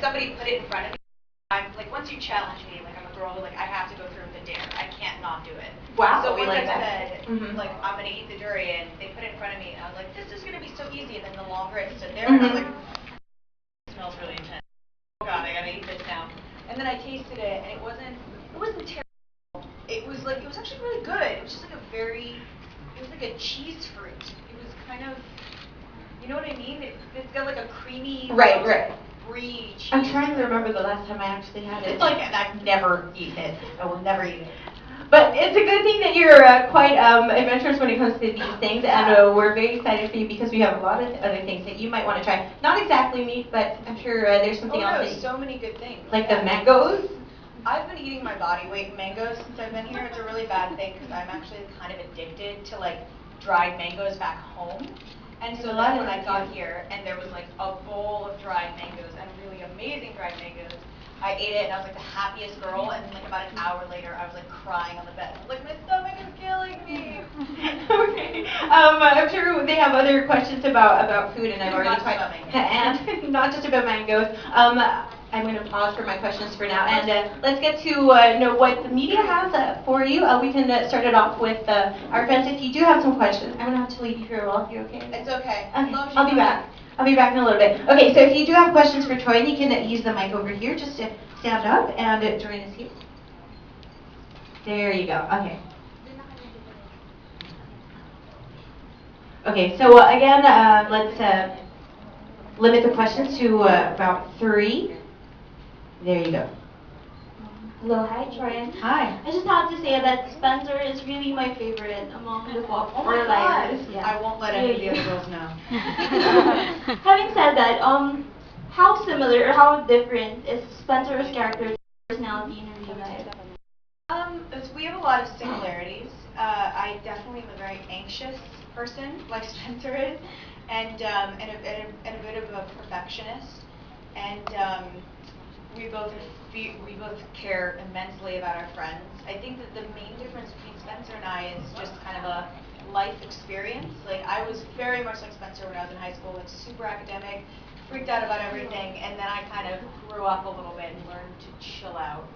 somebody put it in front of me, I'm like, once you challenge me, like I'm a girl, like I have to go through with the dare. I can't not do it. Wow, So we once like I that. said, like I'm gonna eat the durian, they put it in front of me, and I was like, this is gonna be so easy. And then the longer it stood there, I was like, it smells really intense. Oh God, I gotta eat this now. And then I tasted it, and it wasn't terrible. It was actually really good. It was just like it was like a cheese fruit. It was kind of, you know what I mean? It's got like a creamy, right. brie cheese. I'm trying to remember the last time I actually had it. It's like, and I've never eaten it. I will never eat it. But it's a good thing that you're quite adventurous when it comes to these things, and we're very excited for you because we have a lot of other things that you might want to try. Not exactly meat, but I'm sure there's something else. Oh no, so many good things. Like the mangoes? I've been eating my body weight mangoes since I've been here. It's a really bad thing because I'm actually kind of addicted to like dried mangoes back home. And so then when I got here and there was like a bowl of dried mangoes and really amazing dried mangoes, I ate it and I was like the happiest girl, and like about an hour later I was like crying on the bed. I was like, my stomach is killing me. Okay. I'm sure they have other questions about food, and I've already Not just about mangoes. and not just about mangoes. I'm going to pause for my questions for now, and let's get to know what the media has for you. We can start it off with our friends. If you do have some questions, I'm going to have to leave you for a while. You okay? It's okay. Okay. I'll be back. I'll be back in a little bit. Okay, so if you do have questions for Troy, you can use the mic over here. Just to stand up and join us here. There you go. Okay. Okay, so again, let's limit the questions to about 3. There you go. Hello, hi Troian. Hi. I just have to say that Spencer is really my favorite among the pop Oh my God. Yeah. I won't let any of the other girls know. Having said that, how similar or how different is Spencer's character personality in real life? We have a lot of similarities. I definitely am a very anxious person, like Spencer is, and a bit of a perfectionist. And we both care immensely about our friends. I think that the main difference between Spencer and I is just kind of a life experience. Like I was very much like Spencer when I was in high school, like super academic, freaked out about everything, and then I kind of grew up a little bit and learned to chill out.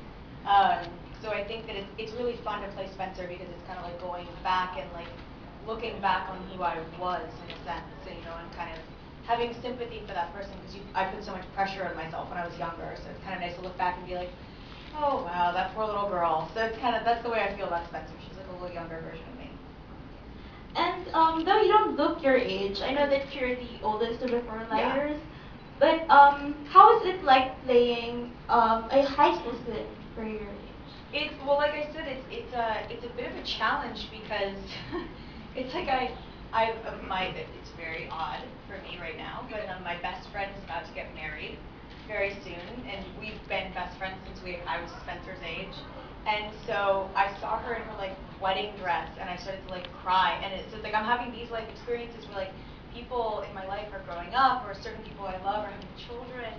So I think that it's really fun to play Spencer because it's kind of like going back and like looking back on who I was in a sense, you know, and kind of having sympathy for that person because I put so much pressure on myself when I was younger. So it's kind of nice to look back and be like, oh wow, that poor little girl. So that's the way I feel about Spencer. She's like a little younger version of me. And though you don't look your age, I know that you're the oldest of the 4 lighters. But how is it like playing a high school student for your age? Well, like I said, it's a bit of a challenge because it's like it's very odd for me right now, but my best friend is about to get married very soon, and we've been best friends since I was Spencer's age. And so I saw her in her like wedding dress, and I started to like cry. And it's like I'm having these like experiences where like people in my life are growing up, or certain people I love are having children,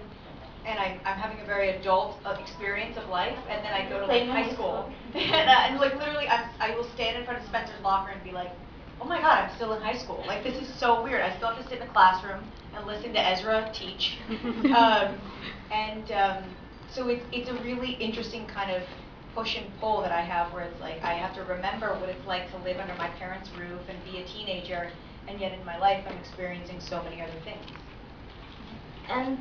and I'm having a very adult experience of life. And then I go to like high school, and like literally I will stand in front of Spencer's locker and be like, oh my God, I'm still in high school. Like this is so weird. I still have to sit in the classroom and listen to Ezra teach. So it's a really interesting kind of push and pull that I have where it's like I have to remember what it's like to live under my parents' roof and be a teenager, and yet in my life I'm experiencing so many other things. And